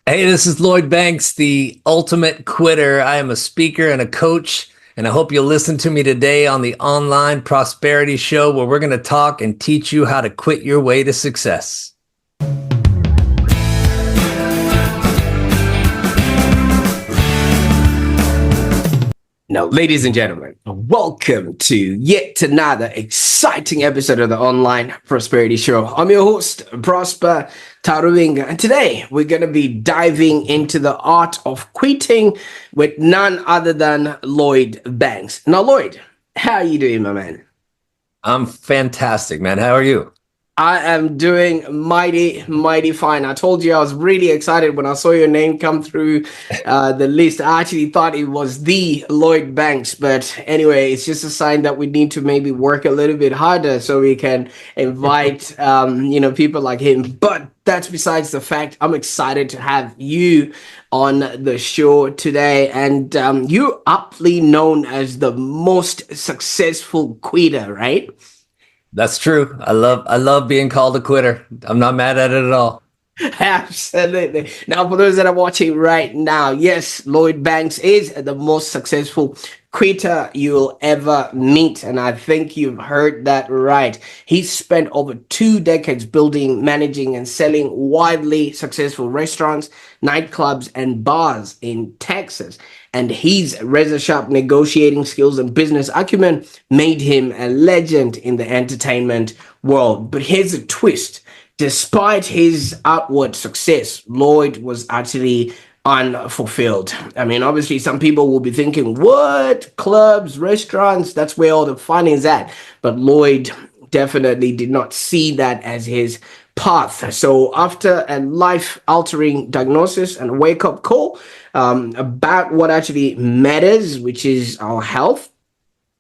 Hey, this is Lloyd Banks, the ultimate quitter. I am a speaker and a coach, and I hope you'll listen to me today on the Online Prosperity Show, where we're going to talk and teach you how to quit your way to success. Now, ladies and gentlemen, welcome to yet another exciting episode of the Online Prosperity Show. I'm your host, Prosper Taruvinga, and today we're going to be diving into the art of quitting with none other than Lloyd Banks. Now, Lloyd, how are you doing, my man? I'm fantastic, man. How are you? I am doing mighty fine. I told you I was really excited when I saw your name come through the list. I actually thought it was the Lloyd Banks, but anyway, it's just a sign that we need to maybe work a little bit harder so we can invite people like him. But that's besides the fact. I'm excited to have you on the show today, and you're aptly known as the most successful quitter, right? That's true. I love being called a quitter. I'm not mad at it at all. Absolutely. Now, for those that are watching right now, yes, Lloyd Banks is the most successful quitter you'll ever meet. And I think you've heard that right. He's spent over 2 decades building, managing, and selling widely successful restaurants, nightclubs, and bars in Texas. And his razor-sharp negotiating skills and business acumen made him a legend in the entertainment world. But here's a twist. Despite his outward success, Lloyd was actually unfulfilled. I mean, obviously, some people will be thinking, what? Clubs, restaurants, that's where all the fun is at. But Lloyd definitely did not see that as his path. So after a life-altering diagnosis and a wake-up call about what actually matters, which is our health,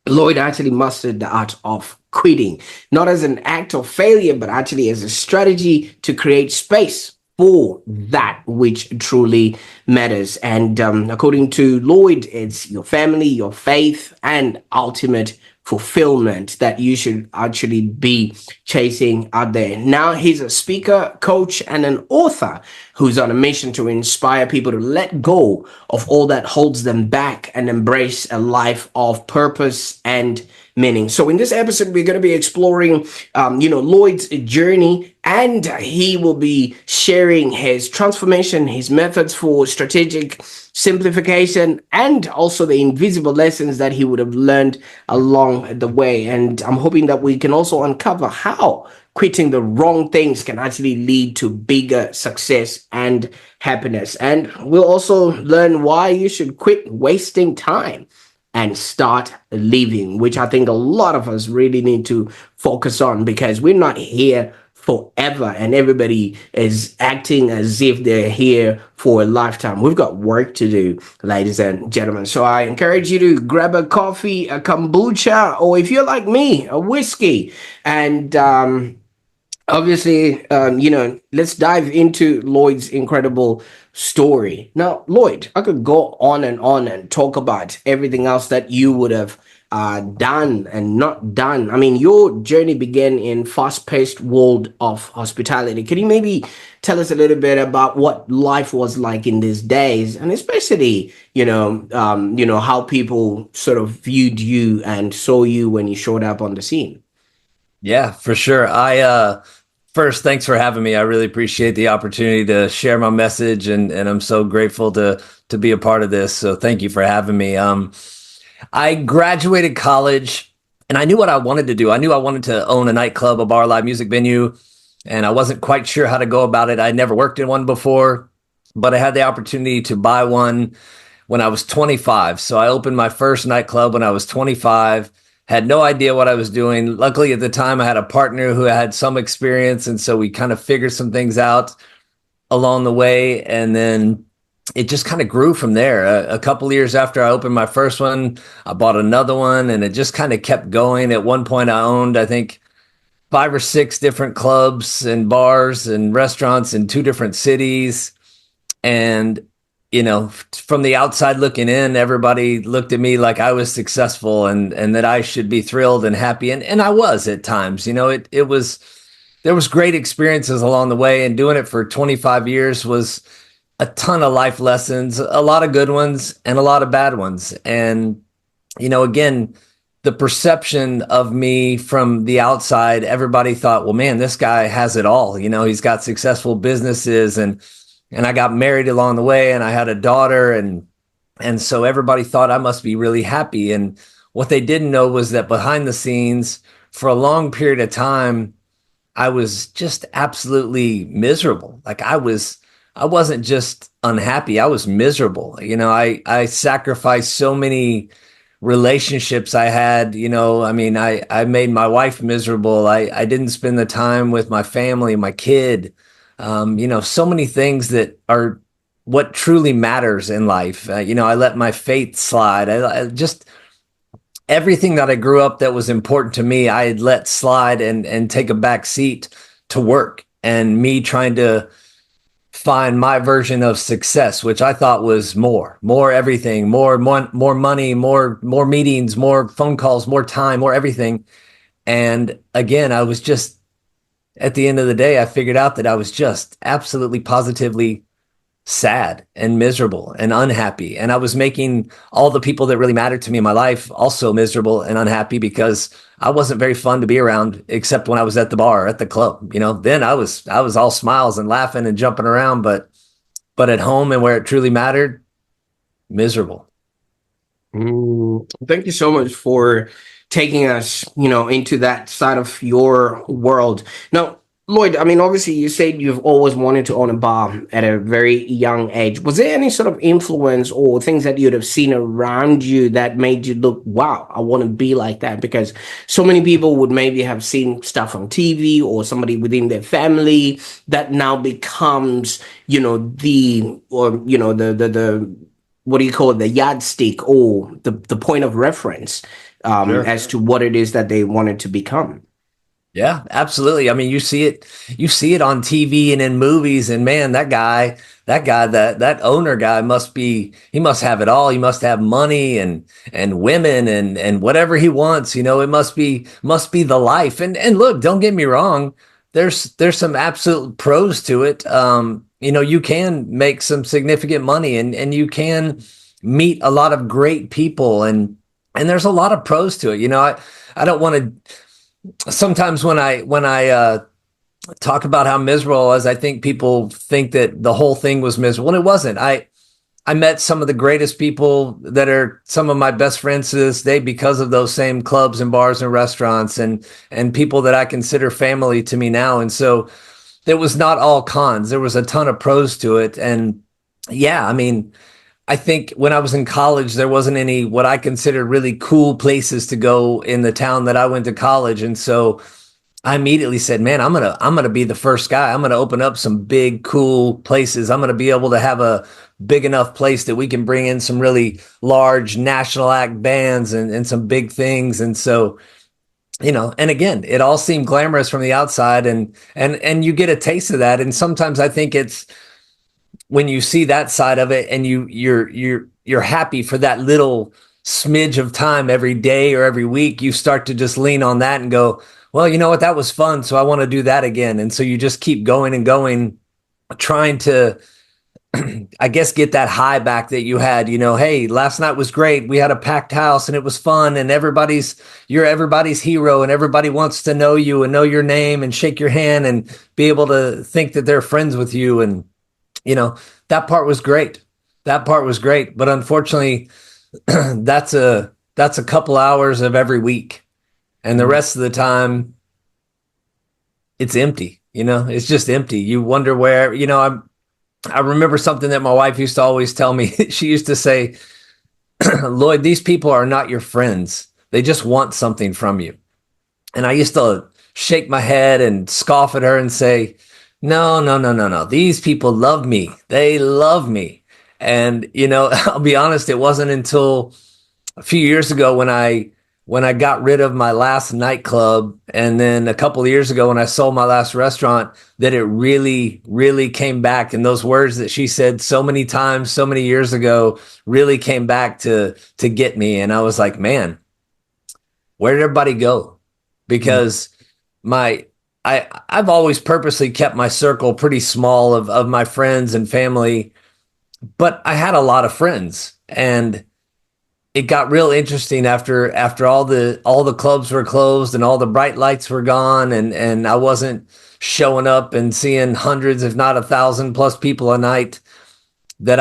Lloyd actually mastered the art of quitting, not as an act of failure, but actually as a strategy to create space for that which truly matters. And according to Lloyd, it's your family, your faith, and ultimate fulfillment that you should actually be chasing out there. Now he's a speaker, coach, and an author who's on a mission to inspire people to let go of all that holds them back and embrace a life of purpose and meaning. So in this episode, we're going to be exploring, Lloyd's journey, and he will be sharing his transformation, his methods for strategic simplification, and also the invisible lessons that he would have learned along the way. And I'm hoping that we can also uncover how quitting the wrong things can actually lead to bigger success and happiness. And we'll also learn why you should quit wasting time and start living, which I think a lot of us really need to focus on, because we're not here forever and everybody is acting as if they're here for a lifetime. We've got work to do, ladies and gentlemen. So I encourage you to grab a coffee, a kombucha, or if you're like me, a whiskey. And obviously, let's dive into Lloyd's incredible story. Now, Lloyd, I could go on and talk about everything else that you would have done and not done. I mean, your journey began in fast-paced world of hospitality. Can you maybe tell us a little bit about what life was like in these days, and especially, how people sort of viewed you and saw you when you showed up on the scene? Yeah, for sure. First, thanks for having me. I really appreciate the opportunity to share my message, and I'm so grateful to be a part of this. So thank you for having me. I graduated college, and I knew what I wanted to do. I knew I wanted to own a nightclub, a bar, live music venue, and I wasn't quite sure how to go about it. I'd never worked in one before, but I had the opportunity to buy one when I was 25. So I opened my first nightclub when I was 25. Had no idea what I was doing. Luckily, at the time, I had a partner who had some experience, and so we kind of figured some things out along the way, and then it just kind of grew from there. A couple of years after I opened my first one, I bought another one, and it just kind of kept going. At one point, I owned, I think, 5 or 6 different clubs and bars and restaurants in 2 different cities. And from the outside looking in, everybody looked at me like I was successful and that I should be thrilled and happy. And I was at times. There was great experiences along the way, and doing it for 25 years was a ton of life lessons, a lot of good ones and a lot of bad ones. And, again, the perception of me from the outside, everybody thought, well, man, this guy has it all. He's got successful businesses and I got married along the way and I had a daughter and so everybody thought I must be really happy. And what they didn't know was that behind the scenes for a long period of time, I was just absolutely miserable. Like I wasn't just unhappy. I was miserable. I sacrificed so many relationships I had. I mean, I made my wife miserable. I didn't spend the time with my family, my kid. So many things that are what truly matters in life. I let my faith slide. I just everything that I grew up that was important to me, I had let slide and take a back seat to work and me trying to find my version of success, which I thought was more everything, more money, more meetings, more phone calls, more time, more everything. And again, I was just at the end of the day, I figured out that I was just absolutely positively sad and miserable and unhappy. And I was making all the people that really mattered to me in my life also miserable and unhappy because I wasn't very fun to be around, except when I was at the bar, at the club. Then I was all smiles and laughing and jumping around, but at home and where it truly mattered, miserable. Thank you so much for taking us, into that side of your world. Now, Lloyd, I mean, obviously, you said you've always wanted to own a bar at a very young age. Was there any sort of influence or things that you'd have seen around you that made you look, wow, I want to be like that? Because so many people would maybe have seen stuff on TV or somebody within their family that now becomes, the what do you call it, the yardstick or the point of reference Sure. as to what it is that they wanted to become. Yeah, absolutely. I mean, you see it on TV and in movies, and man, that owner guy he must have it all. He must have money and women and whatever he wants. It must be the life. And look, don't get me wrong. There's some absolute pros to it. You can make some significant money and you can meet a lot of great people and there's a lot of pros to it. I don't want to sometimes when I talk about how miserable I was, I think people think that the whole thing was miserable, and it wasn't. I met some of the greatest people that are some of my best friends to this day because of those same clubs and bars and restaurants and people that I consider family to me now. And so it was not all cons. There was a ton of pros to it. And yeah, I mean, I think when I was in college, there wasn't any what I considered really cool places to go in the town that I went to college. And so I immediately said, man, I'm gonna be the first guy. I'm gonna open up some big, cool places. I'm gonna be able to have a big enough place that we can bring in some really large national act bands and some big things. And so, and again, it all seemed glamorous from the outside and you get a taste of that. And sometimes I think it's when you see that side of it and you're happy for that little smidge of time every day or every week, you start to just lean on that and go, well, you know what, that was fun, so I want to do that again. And so you just keep going and going, trying to I guess get that high back that you had. Hey, last night was great, we had a packed house and it was fun, and you're everybody's hero and everybody wants to know you and know your name and shake your hand and be able to think that they're friends with you. And you know, that part was great. That part was great. But unfortunately, that's a couple hours of every week. And the rest of the time, it's empty. It's just empty. You wonder where, I remember something that my wife used to always tell me. She used to say, Lloyd, these people are not your friends. They just want something from you. And I used to shake my head and scoff at her and say, no, no, no, no, no. These people love me. They love me. And, I'll be honest, it wasn't until a few years ago when I got rid of my last nightclub, and then a couple of years ago when I sold my last restaurant, that it really, really came back. And those words that she said so many times, so many years ago, really came back to get me. And I was like, man, where did everybody go? Because I've always purposely kept my circle pretty small of my friends and family. but I had a lot of friends, and it got real interesting after all the clubs were closed and all the bright lights were gone, and I wasn't showing up and seeing hundreds, if not 1,000 plus people a night. That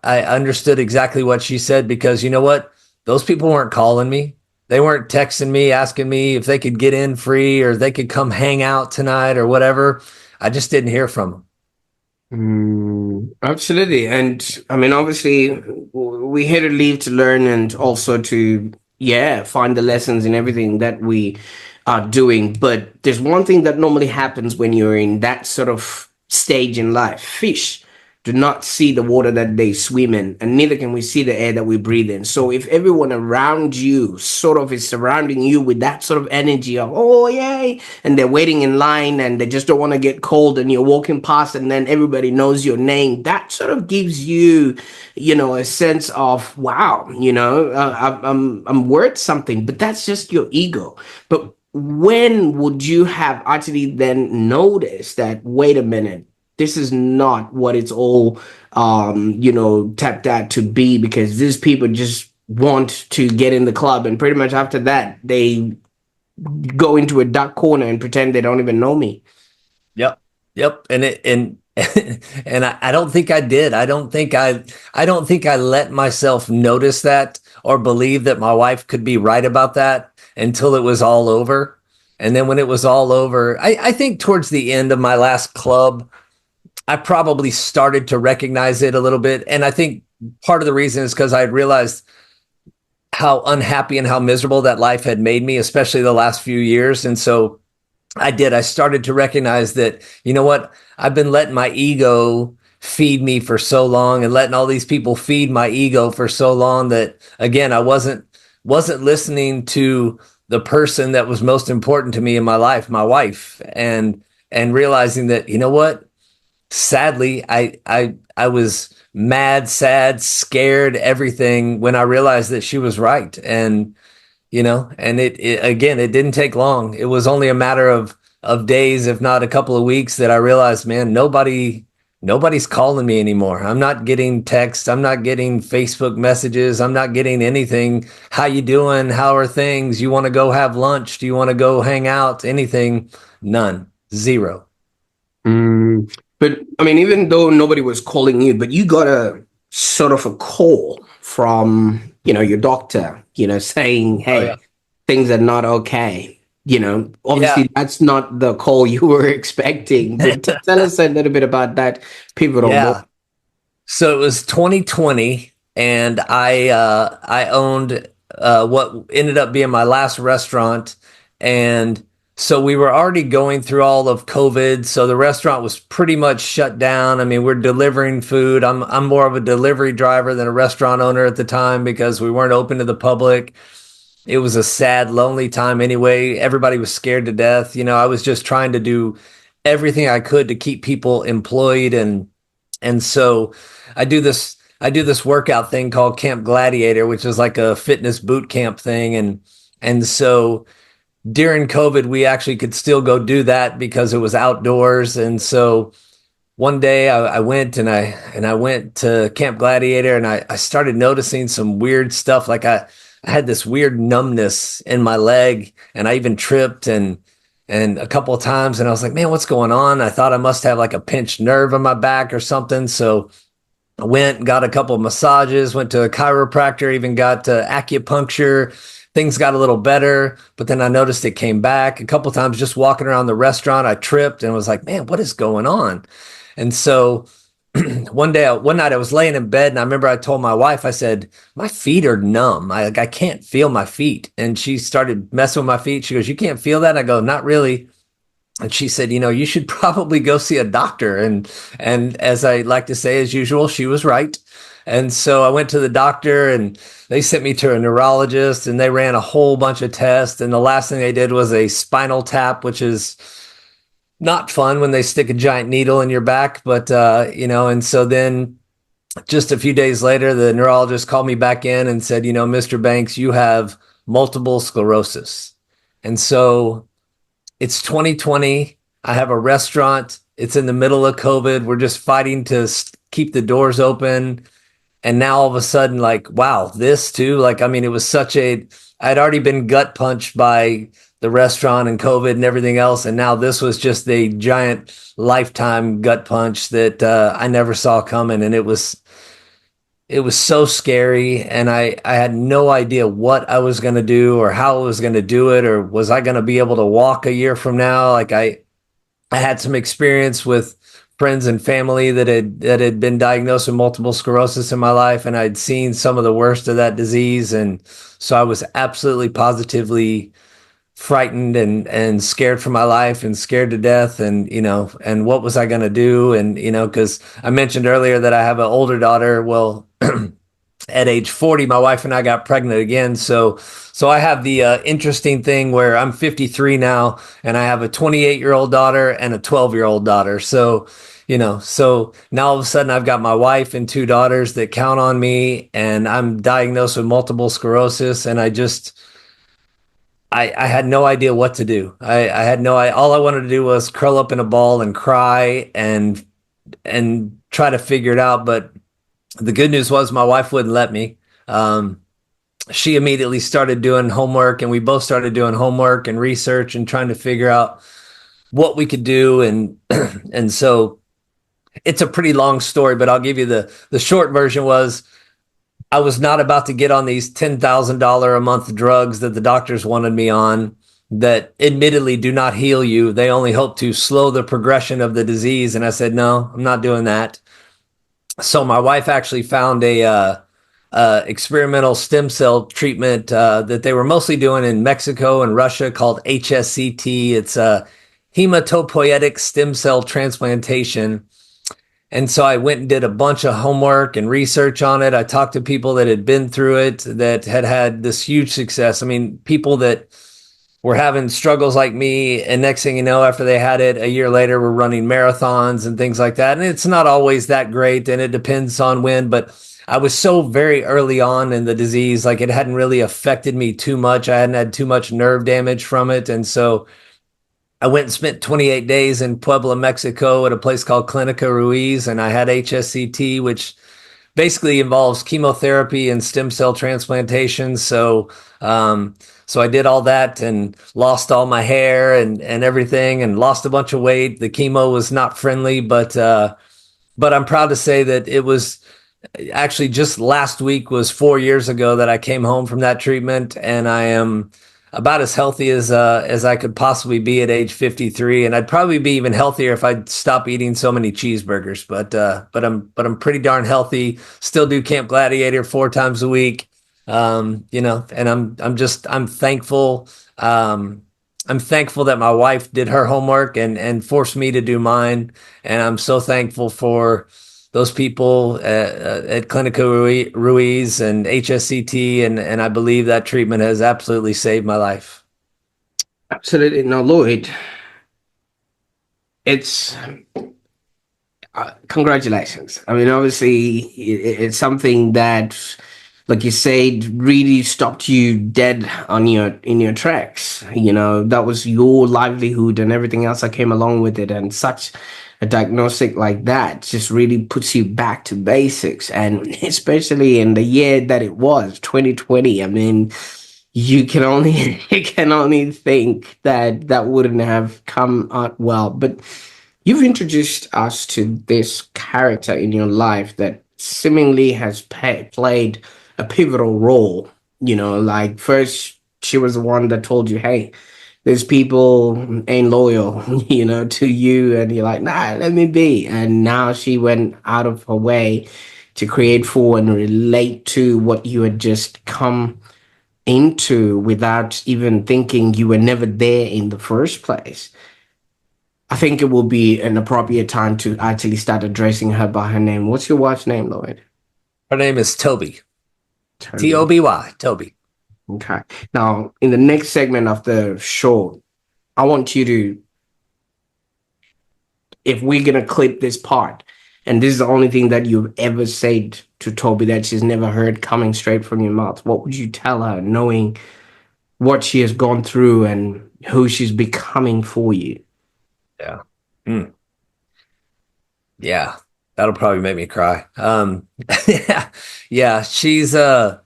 I understood exactly what she said, because you know what? Those people weren't calling me. They weren't texting me asking me if they could get in free or they could come hang out tonight or whatever. I just didn't hear from them. Absolutely. And I mean, obviously, we here to live to learn and also to, yeah, find the lessons in everything that we are doing. But there's one thing that normally happens when you're in that sort of stage in life. Fish do not see the water that they swim in, and neither can we see the air that we breathe in. So if everyone around you sort of is surrounding you with that sort of energy of, oh, yay, and they're waiting in line and they just don't want to get cold, and you're walking past and then everybody knows your name, that sort of gives you, a sense of, wow, I'm worth something. But that's just your ego. But when would you have actually then noticed that, wait a minute, this is not what it's all tapped out to be, because these people just want to get in the club, and pretty much after that they go into a dark corner and pretend they don't even know me. Yep. Yep. And I don't think I did. I don't think I let myself notice that or believe that my wife could be right about that until it was all over. And then when it was all over, I think towards the end of my last club, I probably started to recognize it a little bit. And I think part of the reason is because I realized how unhappy and how miserable that life had made me, especially the last few years. And so I started to recognize that, you know what? I've been letting my ego feed me for so long, and letting all these people feed my ego for so long, that again, I wasn't listening to the person that was most important to me in my life, my wife, and realizing that, you know what? Sadly, I was mad, sad, scared, everything when I realized that she was right. And it again, it didn't take long. It was only a matter of days, if not a couple of weeks, that I realized, man, nobody's calling me anymore. I'm not getting texts, I'm not getting Facebook messages, I'm not getting anything. How you doing? How are things? You want to go have lunch? Do you want to go hang out? Anything? None. Zero. But I mean, even though nobody was calling you, but you got a sort of a call from, your doctor, saying, Oh yeah. hey, things are not okay. Yeah. Obviously that's not the call you were expecting, but tell us a little bit about that pivotal moment. Yeah. So it was 2020, and I owned what ended up being my last restaurant, and so we were already going through all of COVID. So the restaurant was pretty much shut down. I mean, we're delivering food. I'm more of a delivery driver than a restaurant owner at the time, because we weren't open to the public. It was a sad, lonely time anyway. Everybody was scared to death. I was just trying to do everything I could to keep people employed, and so I do this workout thing called Camp Gladiator, which is like a fitness boot camp thing. And so during COVID, we actually could still go do that because it was outdoors. And so one day I went and I went to Camp Gladiator, and I started noticing some weird stuff. Like I had this weird numbness in my leg, and I even tripped and a couple of times, and I was like, man, what's going on? I thought I must have like a pinched nerve in my back or something. So I went and got a couple of massages, went to a chiropractor, even got acupuncture. Things got a little better, but then I noticed it came back a couple of times. Just walking around the restaurant, I tripped and was like, man, what is going on? And so one night I was laying in bed, and I remember I told my wife, I said, my feet are numb. I can't feel my feet. And she started messing with my feet. She goes, you can't feel that? I go, not really. And she said, you should probably go see a doctor. And as I like to say, as usual, she was right. And so I went to the doctor, and they sent me to a neurologist, and they ran a whole bunch of tests. And the last thing they did was a spinal tap, which is not fun when they stick a giant needle in your back. But, and so then just a few days later, the neurologist called me back in and said, Mr. Banks, you have multiple sclerosis. And so it's 2020. I have a restaurant. It's in the middle of COVID. We're just fighting to keep the doors open. And now all of a sudden, like, wow, this too. Like, I mean, it was such a, I'd already been gut punched by the restaurant and COVID and everything else. And now this was just a giant lifetime gut punch that I never saw coming. And it was so scary. And I had no idea what I was going to do or how I was going to do it, or was I going to be able to walk a year from now? Like, I had some experience with friends and family that had been diagnosed with multiple sclerosis in my life, and I'd seen some of the worst of that disease, and so I was absolutely positively frightened and scared for my life and scared to death, and and what was I going to do? And because I mentioned earlier that I have an older daughter. Well, at age 40, my wife and I got pregnant again. So I have the interesting thing where I'm 53 now, and I have a 28-year-old daughter and a 12-year-old daughter. So now all of a sudden I've got my wife and two daughters that count on me, and I'm diagnosed with multiple sclerosis, and I had no idea what to do. I had no, all I wanted to do was curl up in a ball and cry and try to figure it out. But the good news was my wife wouldn't let me. She immediately started doing homework, and we both started doing homework and research and trying to figure out what we could do. And and so it's a pretty long story, but I'll give you the short version. Was I was not about to get on these $10,000 a month drugs that the doctors wanted me on, that admittedly do not heal you. They only hope to slow the progression of the disease. And I said, no, I'm not doing that. So my wife actually found a experimental stem cell treatment that they were mostly doing in Mexico and Russia, called HSCT. It's a hematopoietic stem cell transplantation. And so I went and did a bunch of homework and research on it. I talked to people that had been through it, that had had this huge success. I mean, people that were having struggles like me, and next thing you know, after they had it a year later, we're running marathons and things like that. And it's not always that great, and it depends on when, but I was so very early on in the disease, like it hadn't really affected me too much. I hadn't had too much nerve damage from it. And so I went and spent 28 days in Puebla, Mexico, at a place called Clinica Ruiz, and I had HSCT, which basically involves chemotherapy and stem cell transplantation. So I did all that and lost all my hair and everything, and lost a bunch of weight. The chemo was not friendly, but I'm proud to say that it was actually just last week was 4 years ago that I came home from that treatment, and I am about as healthy as I could possibly be at age 53, and I'd probably be even healthier if I'd stop eating so many cheeseburgers. But I'm pretty darn healthy. Still do Camp Gladiator 4 times a week. And I'm thankful. I'm thankful that my wife did her homework and forced me to do mine, and I'm so thankful for those people at Clinica Ruiz and HSCT, and I believe that treatment has absolutely saved my life. Absolutely. Now, Lloyd, it's congratulations. I mean, obviously, it's something that, like you said, really stopped you dead on your tracks. That was your livelihood and everything else that came along with it, and such a diagnostic like that just really puts you back to basics. And especially in the year that it was, 2020. I mean, you can only think that that wouldn't have come out well. But you've introduced us to this character in your life that seemingly has played a pivotal role. Like, first she was the one that told you, hey, there's people ain't loyal, to you, and you're like, nah, let me be. And now she went out of her way to create for and relate to what you had just come into without even thinking you were never there in the first place. I think it will be an appropriate time to actually start addressing her by her name. What's your wife's name, Lloyd? Her name is Toby. Toby. Toby. Toby. Okay. Now, in the next segment of the show, I want you to, if we're gonna clip this part, and this is the only thing that you've ever said to Toby that she's never heard coming straight from your mouth, what would you tell her, knowing what she has gone through and who she's becoming for you? Yeah. Mm. Yeah. That'll probably make me cry. Yeah, yeah, she's the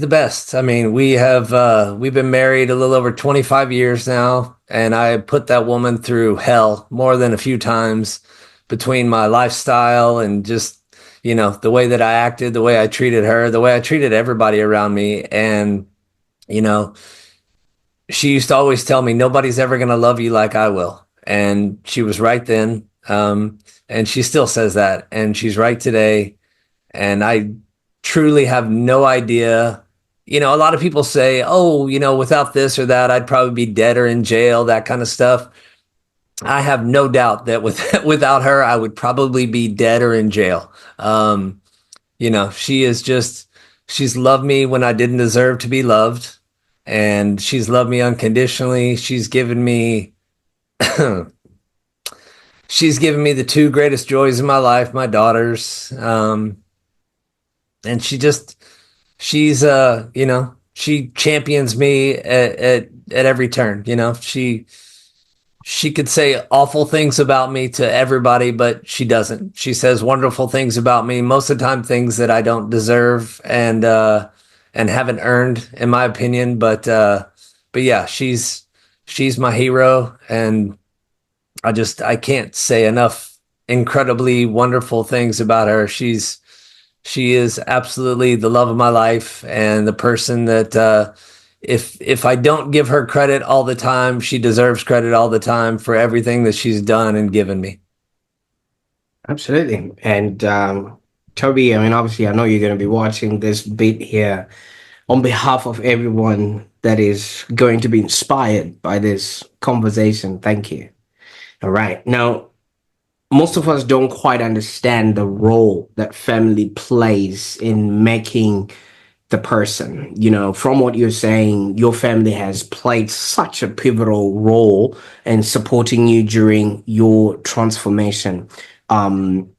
best. I mean, we've been married a little over 25 years now, and I put that woman through hell more than a few times between my lifestyle and just, the way that I acted, the way I treated her, the way I treated everybody around me. And, you know, she used to always tell me nobody's ever going to love you like I will. And she was right then. And she still says that, and she's right today. And I truly have no idea. A lot of people say, oh, without this or that, I'd probably be dead or in jail, that kind of stuff. I have no doubt that without her, I would probably be dead or in jail. She is just, she's loved me when I didn't deserve to be loved, and she's loved me unconditionally. She's given me the two greatest joys in my life, my daughters. And she champions me at every turn. She could say awful things about me to everybody, but she doesn't. She says wonderful things about me, most of the time things that I don't deserve and haven't earned, in my opinion. But yeah, she's my hero, and I can't say enough incredibly wonderful things about her. She is absolutely the love of my life, and the person that if I don't give her credit all the time, she deserves credit all the time for everything that she's done and given me. Absolutely. And Toby, I mean, obviously, I know you're going to be watching this bit here. On behalf of everyone that is going to be inspired by this conversation, thank you. All right. Now, most of us don't quite understand the role that family plays in making the person. From what you're saying, your family has played such a pivotal role in supporting you during your transformation. Um,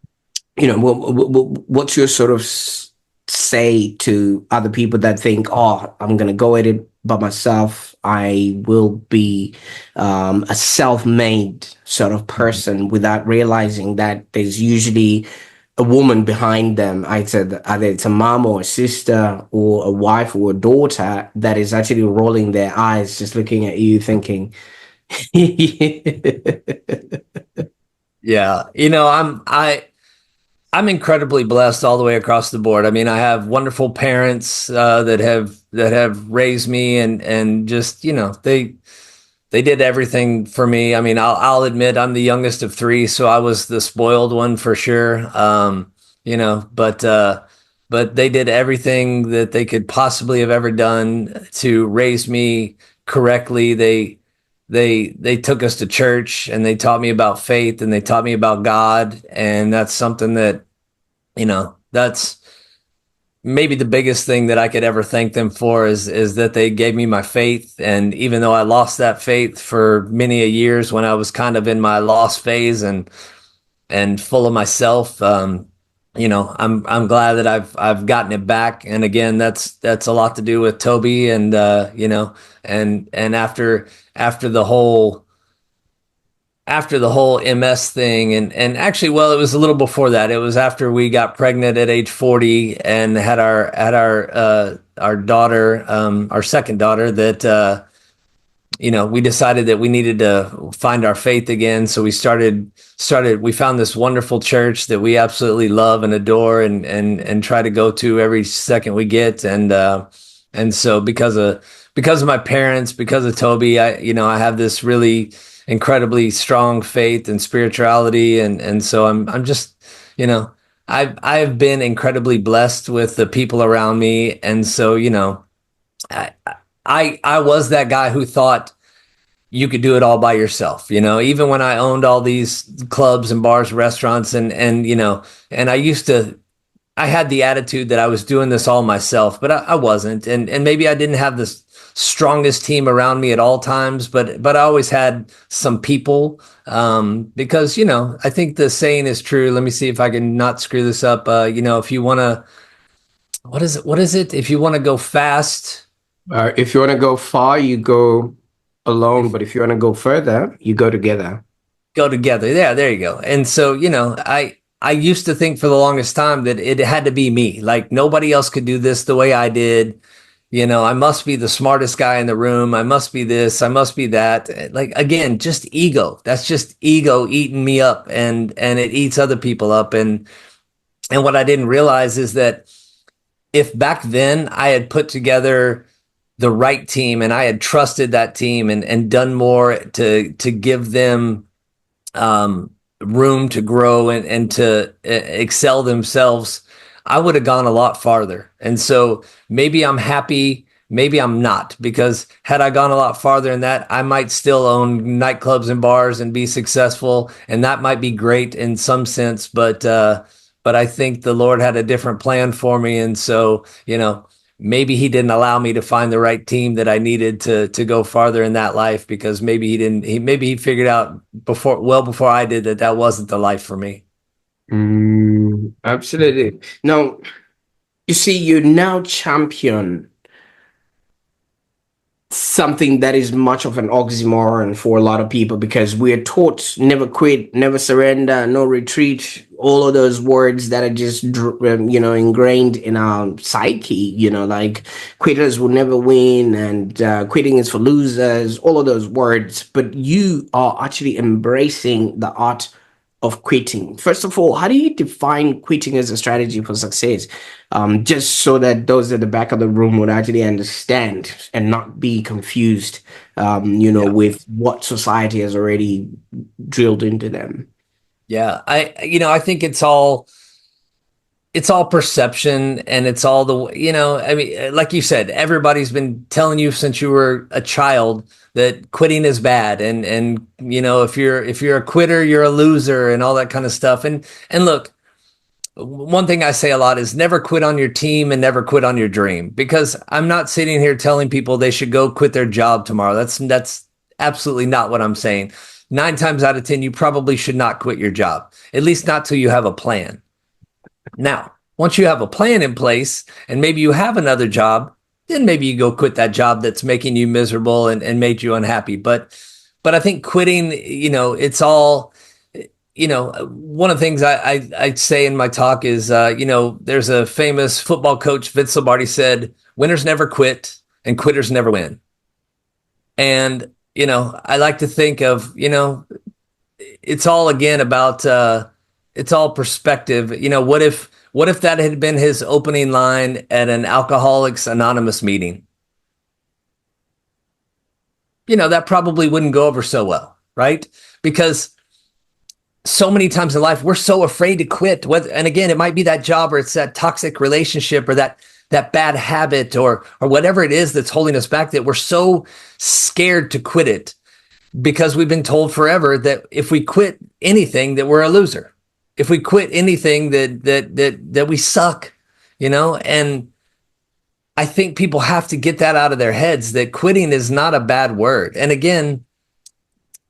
what's your sort of say to other people that think, oh, I'm going to go at it by myself. I will be a self-made sort of person without realizing that there's usually a woman behind them, either it's a mom or a sister or a wife or a daughter that is actually rolling their eyes, just looking at you, thinking, Yeah, I'm incredibly blessed all the way across the board. I mean, I have wonderful parents that have raised me, and just they did everything for me. I mean, I'll admit I'm the youngest of three, so I was the spoiled one for sure. But they did everything that they could possibly have ever done to raise me correctly. They took us to church, and they taught me about faith, and they taught me about God, and that's something that that's maybe the biggest thing that I could ever thank them for is that they gave me my faith. And even though I lost that faith for many a years when I was kind of in my lost phase and full of myself, I'm glad that I've gotten it back. And again, that's a lot to do with Toby, and and after the whole MS thing, and actually, well, it was a little before that. It was after we got pregnant at age 40 and had our daughter, our second daughter, that we decided that we needed to find our faith again. So we found this wonderful church that we absolutely love and adore, and try to go to every second we get. And so because of my parents, because of Toby, I have this really incredibly strong faith and spirituality, and so I'm just, I've been incredibly blessed with the people around me. And so I I was that guy who thought you could do it all by yourself. Even when I owned all these clubs and bars, restaurants, and I had the attitude that I was doing this all myself, but I wasn't. And maybe I didn't have the strongest team around me at all times, but I always had some people, because, I think the saying is true. Let me see if I can not screw this up. If you want to, what is it? If you want to go fast, if you want to go far, you go alone, if but if you want to go further, you go together. go together. Yeah, there you go. And so, I used to think for the longest time that it had to be me. Like nobody else could do this the way I did. I must be the smartest guy in the room. I must be this, I must be that. Like again, just ego. That's just ego eating me up, and it eats other people up. And what I didn't realize is that if back then I had put together the right team and I had trusted that team and done more to give them um, room to grow and to excel themselves, I would have gone a lot farther. And so maybe I'm happy, maybe I'm not, because had I gone a lot farther in that, I might still own nightclubs and bars and be successful, and that might be great in some sense. But I think the Lord had a different plan for me, and so maybe he didn't allow me to find the right team that I needed to go farther in that life, because maybe he didn't maybe he figured out before I did that wasn't the life for me. Absolutely. Now, you see, you now champion something that is much of an oxymoron for a lot of people, because we're taught never quit, never surrender, no retreat, all of those words that are just ingrained in our psyche, like quitters will never win, and quitting is for losers, all of those words. But you are actually embracing the art of quitting. First of all, how do you define quitting as a strategy for success? Just so that those at the back of the room would actually understand and not be confused, Yeah. with what society has already drilled into them. Yeah. I think it's all perception, and it's all I mean, like you said, everybody's been telling you since you were a child that quitting is bad, and if you're a quitter, you're a loser, and all that kind of stuff. And look, one thing I say a lot is never quit on your team and never quit on your dream, because I'm not sitting here telling people they should go quit their job tomorrow. That's absolutely not what I'm saying. 9 times out of 10, you probably should not quit your job, at least not till you have a plan. Now, once you have a plan in place and maybe you have another job, then maybe you go quit that job that's making you miserable and made you unhappy. But I think quitting, it's all, one of the things I say in my talk is, there's a famous football coach, Vince Lombardi, said, winners never quit and quitters never win. And, I like to think of, it's all again about, it's all perspective. What if that had been his opening line at an Alcoholics Anonymous meeting? That probably wouldn't go over so well, right? Because so many times in life we're so afraid to quit. And again, it might be that job, or it's that toxic relationship, or that bad habit, or whatever it is that's holding us back, that we're so scared to quit it, because we've been told forever that if we quit anything, that we're a loser. If we quit anything, that we suck, and I think people have to get that out of their heads, that quitting is not a bad word. And again,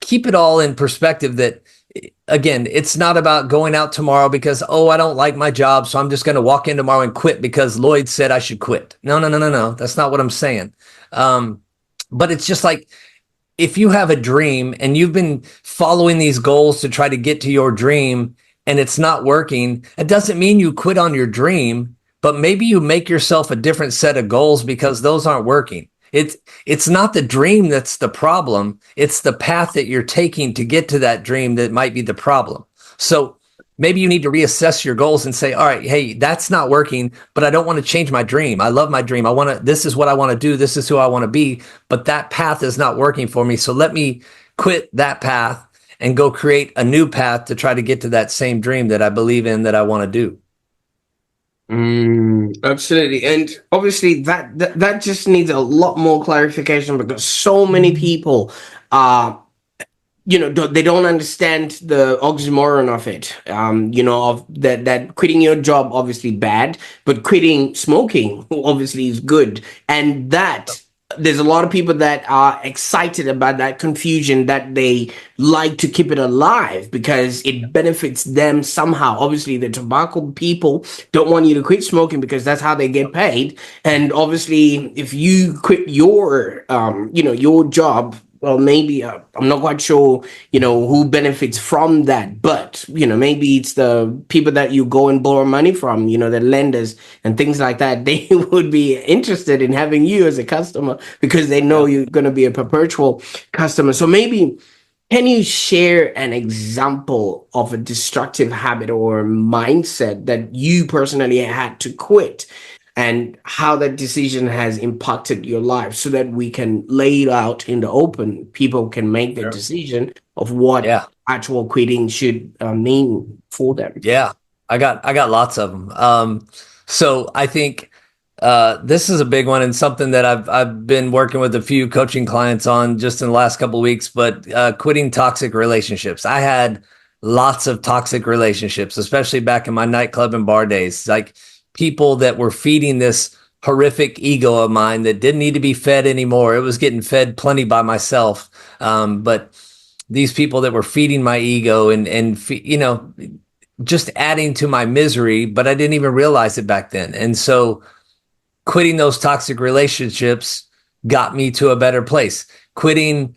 keep it all in perspective, that again, it's not about going out tomorrow because, I don't like my job, so I'm just going to walk in tomorrow and quit because Lloyd said I should quit. No, no, no, no, no. That's not what I'm saying. But it's just like, if you have a dream and you've been following these goals to try to get to your dream and it's not working, it doesn't mean you quit on your dream, but maybe you make yourself a different set of goals because those aren't working. It's not the dream that's the problem. It's the path that you're taking to get to that dream that might be the problem. So maybe you need to reassess your goals and say, all right, hey, that's not working, but I don't want to change my dream. I love my dream. This is what I want to do. This is who I want to be, but that path is not working for me. So let me quit that path and go create a new path to try to get to that same dream that I believe in, that I want to do. Absolutely. And obviously that just needs a lot more clarification, because so many people they don't understand the oxymoron of it. Of that quitting your job obviously bad, but quitting smoking obviously is good. And that there's a lot of people that are excited about that confusion, that they like to keep it alive because it benefits them somehow. Obviously, the tobacco people don't want you to quit smoking because that's how they get paid. And obviously, if you quit your job, well, maybe I'm not quite sure, who benefits from that, but maybe it's the people that you go and borrow money from, the lenders and things like that. They would be interested in having you as a customer because they know Yeah. you're going to be a perpetual customer. So maybe can you share an example of a destructive habit or mindset that you personally had to quit and how that decision has impacted your life so that we can lay it out in the open? People can make the Sure. decision of what Yeah. actual quitting should mean for them. Yeah, I got lots of them. So I think this is a big one and something that I've been working with a few coaching clients on just in the last couple of weeks. But quitting toxic relationships. I had lots of toxic relationships, especially back in my nightclub and bar days. Like people that were feeding this horrific ego of mine that didn't need to be fed anymore. It was getting fed plenty by myself. But these people that were feeding my ego and just adding to my misery, but I didn't even realize it back then. And so quitting those toxic relationships got me to a better place. Quitting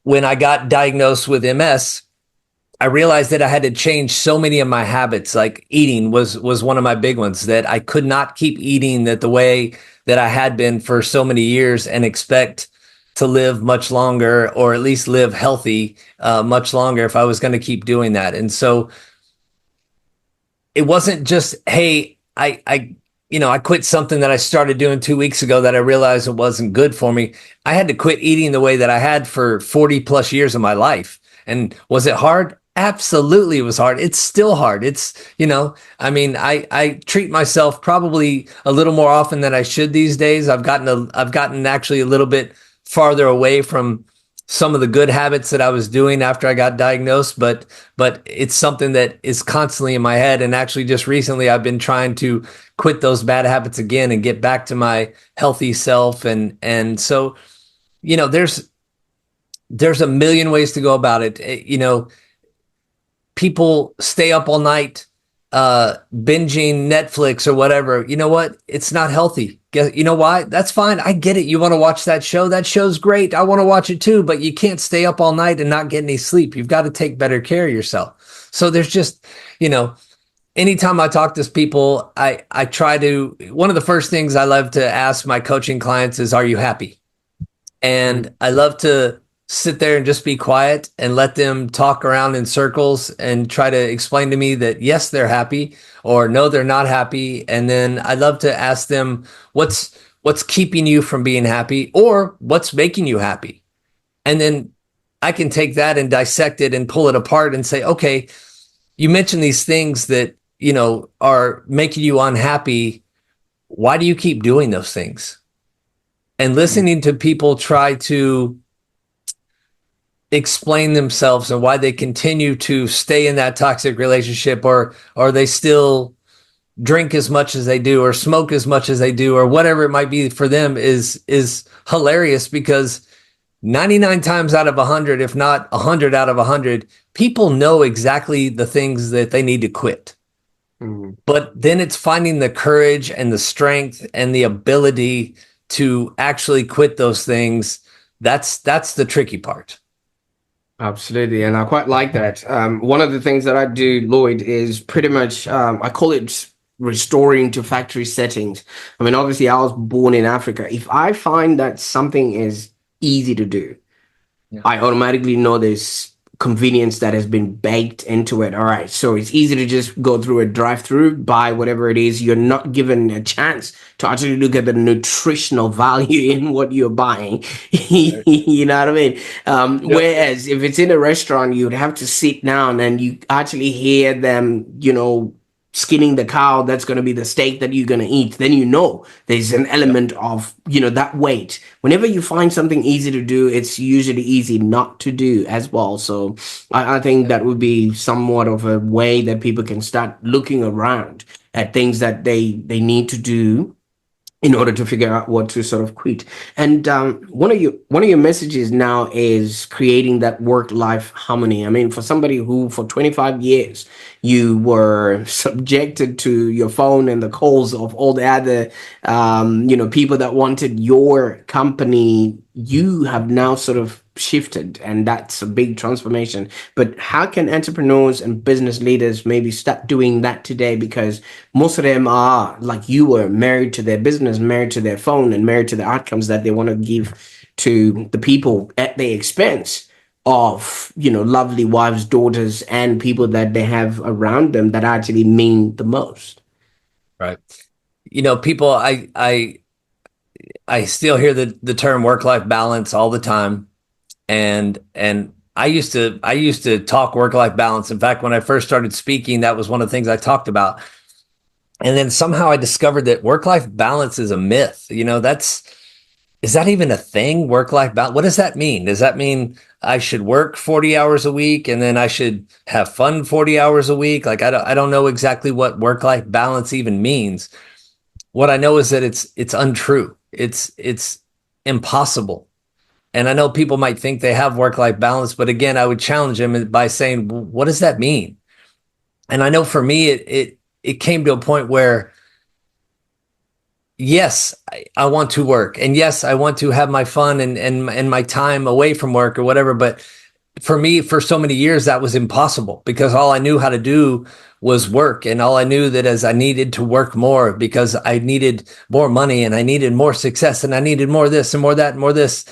when I got diagnosed with MS, I realized that I had to change so many of my habits. Like eating was one of my big ones, that I could not keep eating that the way that I had been for so many years and expect to live much longer, or at least live healthy much longer, if I was going to keep doing that. And so it wasn't just, hey, I quit something that I started doing 2 weeks ago that I realized it wasn't good for me. I had to quit eating the way that I had for 40 plus years of my life. And was it hard? Absolutely, it was hard. It's still hard. I treat myself probably a little more often than I should these days. I've gotten actually a little bit farther away from some of the good habits that I was doing after I got diagnosed, but it's something that is constantly in my head. And actually, just recently, I've been trying to quit those bad habits again and get back to my healthy self. And so, there's a million ways to go about it. People stay up all night binging Netflix or whatever. You know what? It's not healthy. You know why? That's fine. I get it. You want to watch that show? That show's great. I want to watch it too, but you can't stay up all night and not get any sleep. You've got to take better care of yourself. So there's just, you know, anytime I talk to people, I try to, one of the first things I love to ask my coaching clients is, are you happy? And I love to sit there and just be quiet and let them talk around in circles and try to explain to me that yes, they're happy, or no, they're not happy. And then I love to ask them what's keeping you from being happy, or what's making you happy. And then I can take that and dissect it and pull it apart and say, okay, you mentioned these things that, are making you unhappy. Why do you keep doing those things? And listening to people try to explain themselves and why they continue to stay in that toxic relationship, or they still drink as much as they do, or smoke as much as they do, or whatever it might be for them, is hilarious, because 99 times out of 100, if not 100 out of 100, people know exactly the things that they need to quit. Mhm. But then it's finding the courage and the strength and the ability to actually quit those things. That's the tricky part. Absolutely, and I quite like that. One of the things that I do, Lloyd, is pretty much I call it restoring to factory settings. I mean, obviously, I was born in Africa. If I find that something is easy to do, Yeah. I automatically know there's convenience that has been baked into it. All right. So it's easy to just go through a drive through, buy whatever it is. You're not given a chance to actually look at the nutritional value in what you're buying. You know what I mean? Yep. Whereas if it's in a restaurant, you'd have to sit down and you actually hear them, skinning the cow. That's going to be the steak that you're going to eat. Then there's an Yep. element of that weight. Whenever you find something easy to do, it's usually easy not to do as well. So I think Yep. that would be somewhat of a way that people can start looking around at things that they need to do in order to figure out what to sort of quit. And one of your messages now is creating that work-life harmony. I mean, for somebody who for 25 years you were subjected to your phone and the calls of all the other people that wanted your company you have now sort of shifted, and that's a big transformation. But how can entrepreneurs and business leaders maybe start doing that today? Because most of them are like you were, married to their business, married to their phone, and married to the outcomes that they want to give to the people at their expense of, lovely wives, daughters, and people that they have around them that actually mean the most. Right. People, I still hear the term work-life balance all the time. And I used to talk work-life balance. In fact, when I first started speaking, that was one of the things I talked about. And then somehow I discovered that work-life balance is a myth. Is that even a thing? Work-life balance? What does that mean? Does that mean I should work 40 hours a week and then I should have fun 40 hours a week? Like I don't know exactly what work-life balance even means. What I know is that it's untrue. It's impossible. And I know people might think they have work-life balance, but again, I would challenge them by saying, what does that mean? And I know for me, it came to a point where, yes, I want to work, and yes, I want to have my fun and my time away from work or whatever. But for me, for so many years, that was impossible because all I knew how to do was work, and all I knew that as I needed to work more because I needed more money and I needed more success and I needed more this and more that and more this,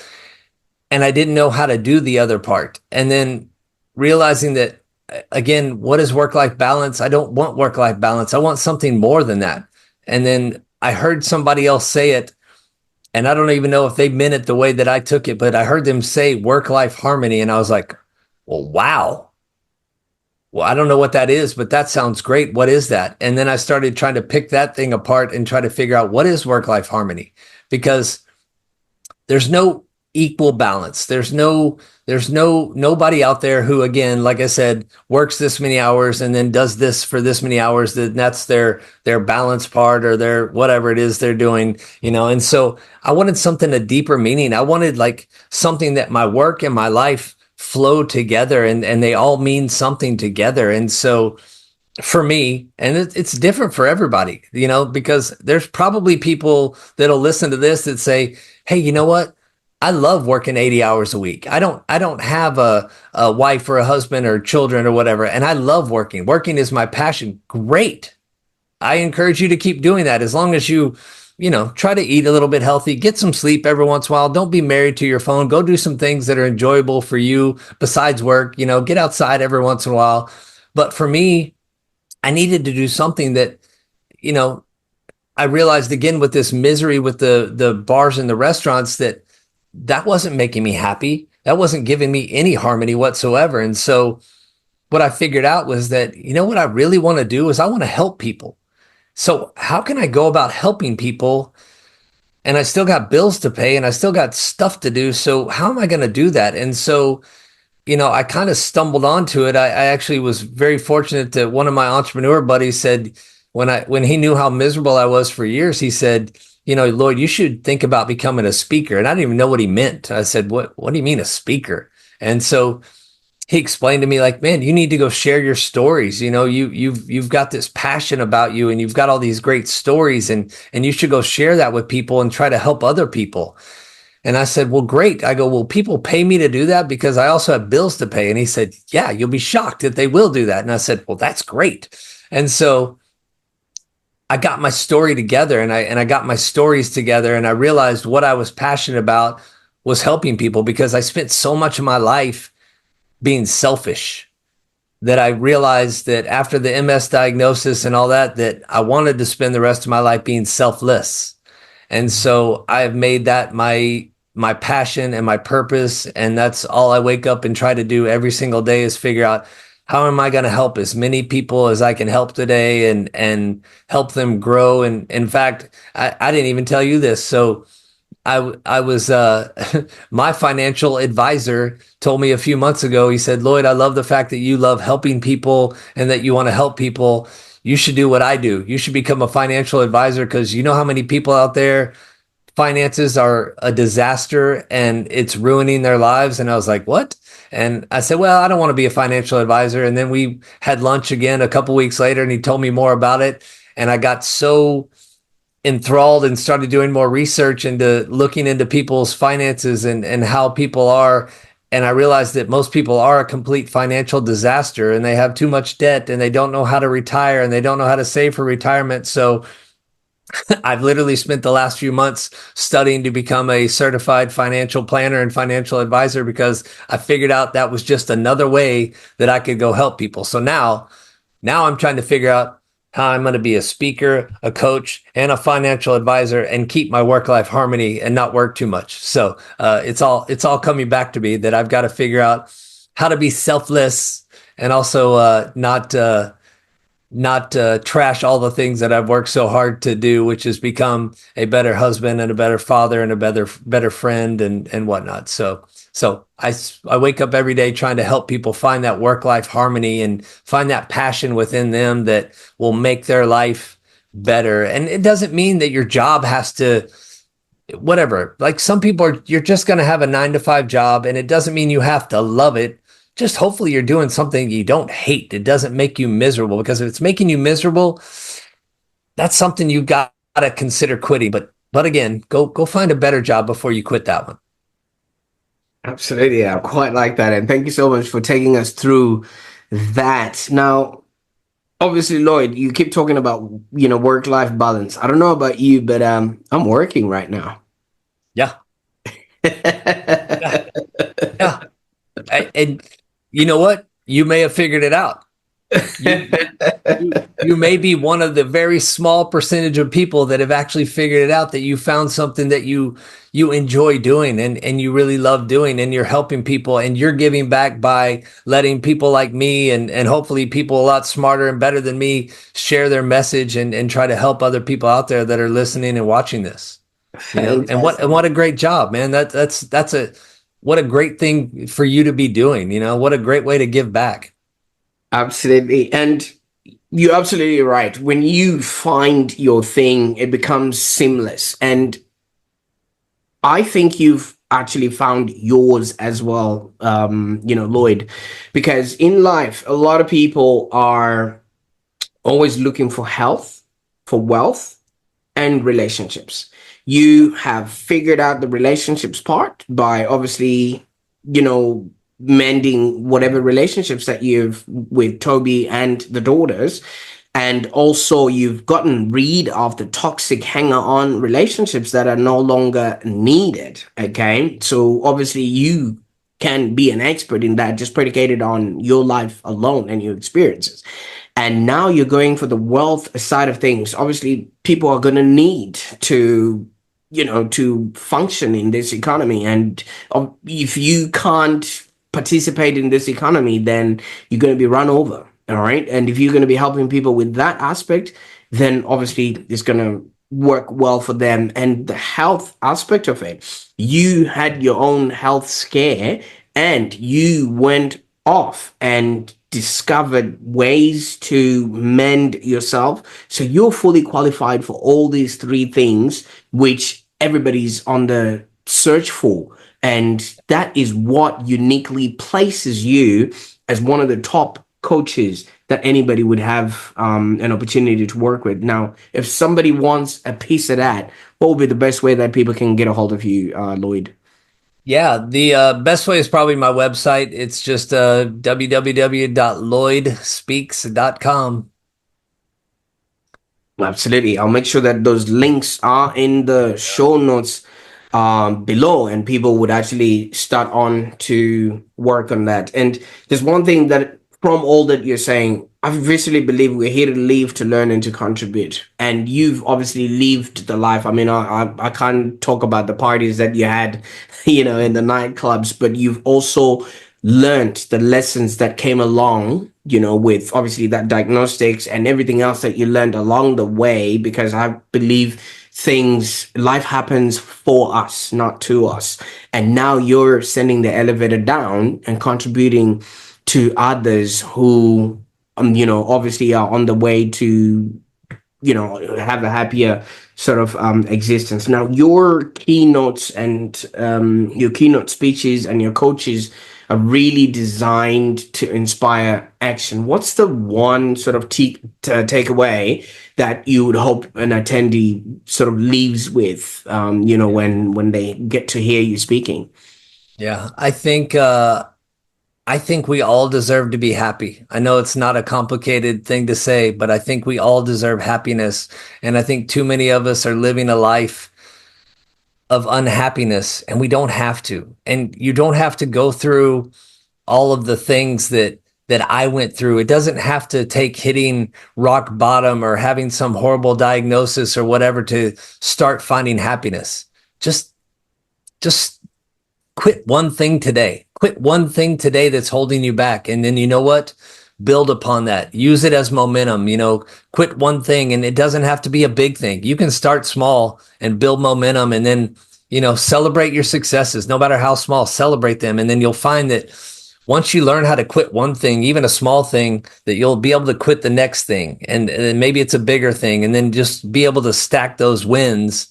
and I didn't know how to do the other part. And then realizing that, again, what is work-life balance? I don't want work-life balance. I want something more than that. And then I heard somebody else say it, and I don't even know if they meant it the way that I took it, but I heard them say work-life harmony, and I was like, well, wow. Well, I don't know what that is, but that sounds great. What is that? And then I started trying to pick that thing apart and try to figure out what is work-life harmony, because there's no equal balance. There's nobody out there who, again, like I said, works this many hours and then does this for this many hours. That's their balance part or their whatever it is they're doing. And so I wanted something, a deeper meaning. I wanted like something that my work and my life flow together and they all mean something together. And so for me, and it's different for everybody, because there's probably people that'll listen to this that say, hey, you know what? I love working 80 hours a week. I don't have a wife or a husband or children or whatever. And I love working. Working is my passion. Great. I encourage you to keep doing that as long as you try to eat a little bit healthy, get some sleep every once in a while. Don't be married to your phone. Go do some things that are enjoyable for you besides work, get outside every once in a while. But for me, I needed to do something that, you know, I realized again with this misery with the bars and the restaurants that wasn't making me happy. That wasn't giving me any harmony whatsoever. And so what I figured out was that, what I really want to do is I want to help people. So how can I go about helping people? And I still got bills to pay and I still got stuff to do. So how am I going to do that? And so I kind of stumbled onto it. I actually was very fortunate that one of my entrepreneur buddies said, when he knew how miserable I was for years, he said, Lloyd, you should think about becoming a speaker. And I didn't even know what he meant. I said, what do you mean a speaker? And so he explained to me like, man, you need to go share your stories. You've got this passion about you and you've got all these great stories and you should go share that with people and try to help other people. And I said, well, great. I go, will people pay me to do that? Because I also have bills to pay. And he said, yeah, you'll be shocked that they will do that. And I said, well, that's great. And so I got my story together and I got my stories together and I realized what I was passionate about was helping people because I spent so much of my life being selfish that I realized that after the MS diagnosis and all that I wanted to spend the rest of my life being selfless. And so I've made that my passion and my purpose. And that's all I wake up and try to do every single day is figure out how am I going to help as many people as I can help today and help them grow. And in fact, I didn't even tell you this. So I was my financial advisor told me a few months ago, he said, Lloyd, I love the fact that you love helping people and that you want to help people. You should do what I do. You should become a financial advisor because you know how many people out there, finances are a disaster and it's ruining their lives. And I was like, what? And I said, well, I don't want to be a financial advisor. And then we had lunch again a couple weeks later and he told me more about it. And I got so enthralled and started doing more research into looking into people's finances and how people are. And I realized that most people are a complete financial disaster and they have too much debt and they don't know how to retire and they don't know how to save for retirement. So I've literally spent the last few months studying to become a certified financial planner and financial advisor because I figured out that was just another way that I could go help people. So now I'm trying to figure out how I'm going to be a speaker, a coach, and a financial advisor and keep my work-life harmony and not work too much. So it's all coming back to me that I've got to figure out how to be selfless and also not trash all the things that I've worked so hard to do, which is become a better husband and a better father and a better friend and whatnot. So I wake up every day trying to help people find that work life harmony and find that passion within them that will make their life better. And it doesn't mean that your job has to whatever. Like some people are, you're just going to have a 9 to 5 job, and it doesn't mean you have to love it. Just hopefully you're doing something you don't hate. It doesn't make you miserable, because if it's making you miserable, that's something you got to consider quitting. But again, go find a better job before you quit that one. Absolutely, I quite like that, and thank you so much for taking us through that. Now, obviously, Lloyd, you keep talking about work-life balance. I don't know about you, but I'm working right now. Yeah. Yeah. Yeah. And you know what? You may have figured it out. You, you may be one of the very small percentage of people that have actually figured it out, that you found something that you enjoy doing and you really love doing, and you're helping people and you're giving back by letting people like me and hopefully people a lot smarter and better than me share their message and try to help other people out there that are listening and watching this. And what a great job, man. That's a what a great thing for you to be doing. What a great way to give back. Absolutely. And you're absolutely right. When you find your thing, it becomes seamless. And I think you've actually found yours as well, Lloyd, because in life, a lot of people are always looking for health, for wealth, and relationships. You have figured out the relationships part by obviously, mending whatever relationships that you've with Toby and the daughters. And also you've gotten rid of the toxic hanger on relationships that are no longer needed. Okay. So obviously you can be an expert in that, just predicated on your life alone and your experiences. And now you're going for the wealth side of things. Obviously, people are going to need to function in this economy. And if you can't participate in this economy, then you're going to be run over. All right. And if you're going to be helping people with that aspect, then obviously it's going to work well for them. And the health aspect of it, you had your own health scare and you went off and discovered ways to mend yourself. So you're fully qualified for all these three things, which everybody's on the search for. And that is what uniquely places you as one of the top coaches that anybody would have an opportunity to work with. Now, if somebody wants a piece of that, what would be the best way that people can get a hold of you, Lloyd? Yeah, the best way is probably my website. It's just www.lloydspeaks.com. Absolutely. I'll make sure that those links are in the show notes below, and people would actually start on to work on that. And there's one thing that from all that you're saying, I viscerally believe we're here to live, to learn, and to contribute. And you've obviously lived the life. I mean, I can't talk about the parties that you had, in the nightclubs, but you've also learned the lessons that came along, with obviously that diagnostics and everything else that you learned along the way, because I believe life happens for us, not to us. And now you're sending the elevator down and contributing to others who, obviously are on the way to, have a happier sort of existence. Now, your keynotes and your keynote speeches and your coaches are really designed to inspire action. What's the one sort of takeaway that you would hope an attendee sort of leaves with, when they get to hear you speaking? Yeah, I think we all deserve to be happy. I know it's not a complicated thing to say, but I think we all deserve happiness. And I think too many of us are living a life of unhappiness, and we don't have to. And you don't have to go through all of the things that I went through. It doesn't have to take hitting rock bottom or having some horrible diagnosis or whatever to start finding happiness. Just just quit one thing today. Quit one thing today that's holding you back. And then you know what? Build upon that. Use it as momentum. Quit one thing, and it doesn't have to be a big thing. You can start small and build momentum, and then, celebrate your successes, no matter how small, celebrate them. And then you'll find that once you learn how to quit one thing, even a small thing, that you'll be able to quit the next thing. And then maybe it's a bigger thing, and then just be able to stack those wins.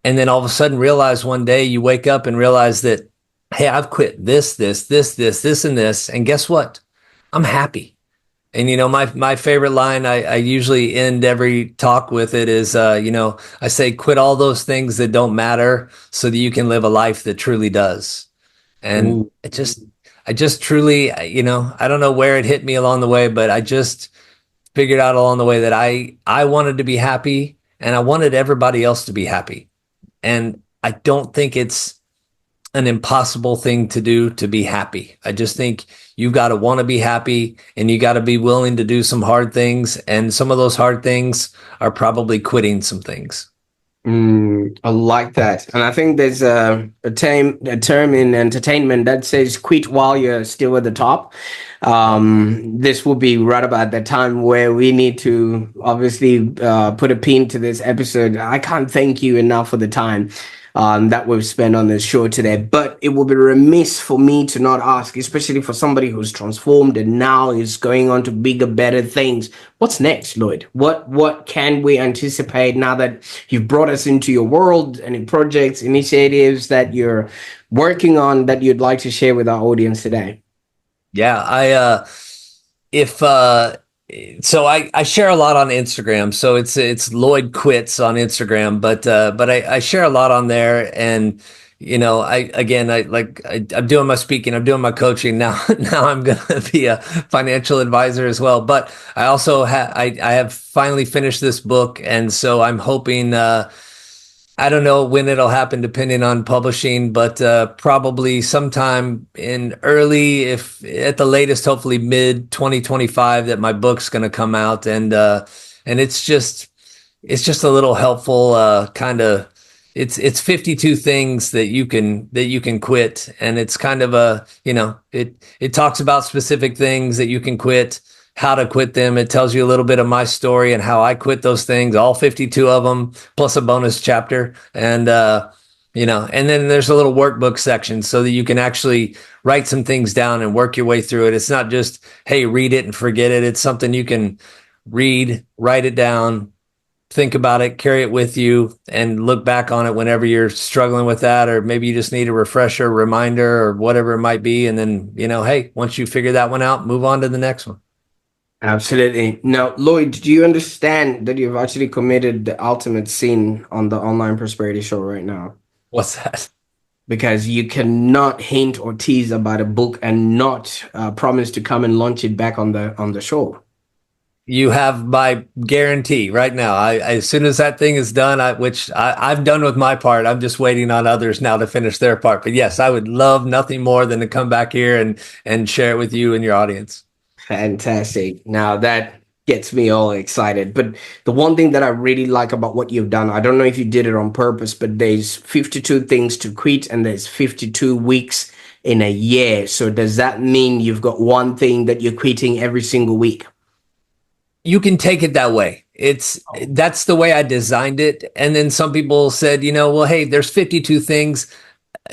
And then all of a sudden realize one day you wake up and realize that, hey, I've quit this, and this. And guess what? I'm happy. And my favorite line, I usually end every talk with it is, I say, quit all those things that don't matter so that you can live a life that truly does. And Ooh. I just truly, I don't know where it hit me along the way, but I just figured out along the way that I wanted to be happy, and I wanted everybody else to be happy. And I don't think it's an impossible thing to do to be happy. I just think you got to want to be happy, and you got to be willing to do some hard things. And some of those hard things are probably quitting some things. I like that. And I think there's a term in entertainment that says quit while you're still at the top. This will be right about the time where we need to obviously put a pin to this episode. I can't thank you enough for the time that we've spent on this show today. But it would be remiss for me to not ask, especially for somebody who's transformed and now is going on to bigger, better things. What's next, Lloyd? What can we anticipate now that you've brought us into your world? Any projects, initiatives that you're working on that you'd like to share with our audience today? Yeah, if so I share a lot on Instagram. So it's Lloyd Quits on Instagram, but I share a lot on there. And I'm doing my speaking, I'm doing my coaching now. Now I'm gonna be a financial advisor as well. But I also I have finally finished this book, and so I'm hoping, I don't know when it'll happen, depending on publishing, but probably sometime in early, if at the latest, hopefully mid 2025, that my book's going to come out. And it's just a little helpful kind of. It's 52 things that you can quit, and it's kind of it talks about specific things that you can quit, how to quit them. It tells you a little bit of my story and how I quit those things, all 52 of them, plus a bonus chapter. And, and then there's a little workbook section so that you can actually write some things down and work your way through it. It's not just, hey, read it and forget it. It's something you can read, write it down, think about it, carry it with you, and look back on it whenever you're struggling with that, or maybe you just need a refresher, reminder, or whatever it might be. And then, hey, once you figure that one out, move on to the next one. Absolutely. Now, Lloyd, do you understand that you've actually committed the ultimate sin on the online prosperity show right now? What's that? Because you cannot hint or tease about a book and not promise to come and launch it back on the show. You have my guarantee right now. As soon as that thing is done, which I've done with my part, I'm just waiting on others now to finish their part. But yes, I would love nothing more than to come back here and share it with you and your audience. Fantastic. Now that gets me all excited. But the one thing that I really like about what you've done, I don't know if you did it on purpose, but there's 52 things to quit and there's 52 weeks in a year. So does that mean you've got one thing that you're quitting every single week? You can take it that way. That's the way I designed it. And then some people said, well, hey, there's 52 things.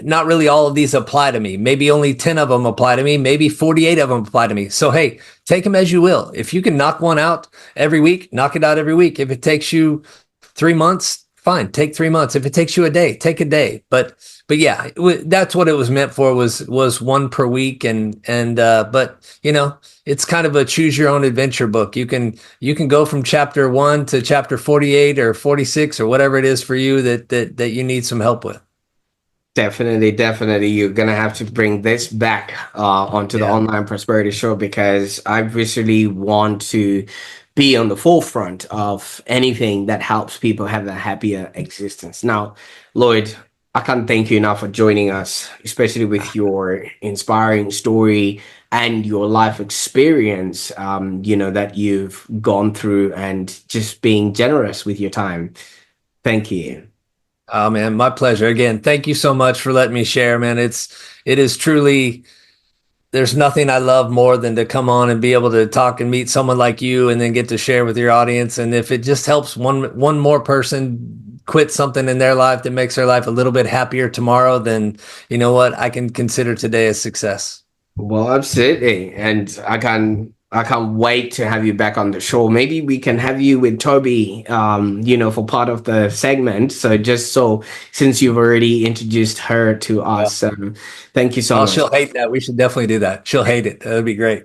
Not really all of these apply to me. Maybe only 10 of them apply to me. Maybe 48 of them apply to me. So, hey, take them as you will. If you can knock one out every week, knock it out every week. If it takes you 3 months, fine, take 3 months. If it takes you a day, take a day. But yeah, that's what it was meant for, was one per week. But it's kind of a choose your own adventure book. You can go from chapter 1 to chapter 48 or 46 or whatever it is for you that you need some help with. Definitely, definitely. You're gonna have to bring this back onto the Yeah. Online Prosperity Show, because I visually want to be on the forefront of anything that helps people have a happier existence. Now, Lloyd, I can't thank you enough for joining us, especially with your inspiring story and your life experience, that you've gone through, and just being generous with your time. Thank you. Oh man, my pleasure. Again, thank you so much for letting me share, man. It is truly, there's nothing I love more than to come on and be able to talk and meet someone like you and then get to share with your audience. And if it just helps one more person quit something in their life that makes their life a little bit happier tomorrow, then you know what? I can consider today a success. Well, absolutely. And I can't wait to have you back on the show. Maybe we can have you with Toby, for part of the segment. So just so, since you've already introduced her to Yeah. us, thank you so Oh, much. she'll hate that. We should definitely do that. She'll hate it. That'd be great.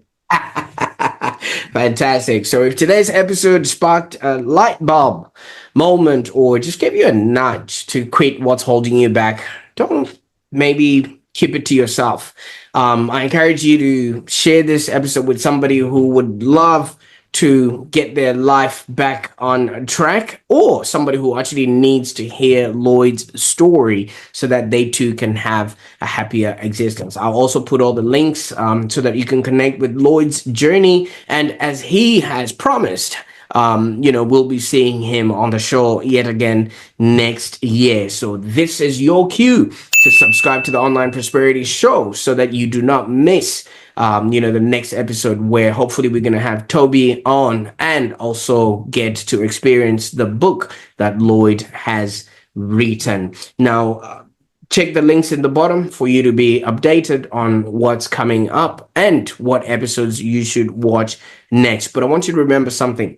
Fantastic. So if today's episode sparked a light bulb moment, or just gave you a nudge to quit what's holding you back, don't maybe keep it to yourself. I encourage you to share this episode with somebody who would love to get their life back on track, or somebody who actually needs to hear Lloyd's story so that they too can have a happier existence. I'll also put all the links so that you can connect with Lloyd's journey. And as he has promised, we'll be seeing him on the show yet again next year. So this is your cue to subscribe to the Online Prosperity Show so that you do not miss, the next episode, where hopefully we're going to have Toby on and also get to experience the book that Lloyd has written. Now, check the links in the bottom for you to be updated on what's coming up and what episodes you should watch next. But I want you to remember something.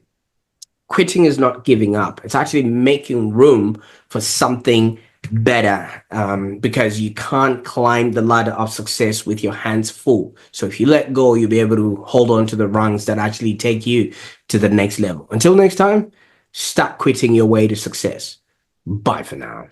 Quitting is not giving up. It's actually making room for something better, because you can't climb the ladder of success with your hands full. So if you let go, you'll be able to hold on to the rungs that actually take you to the next level. Until next time, stop quitting your way to success. Bye for now.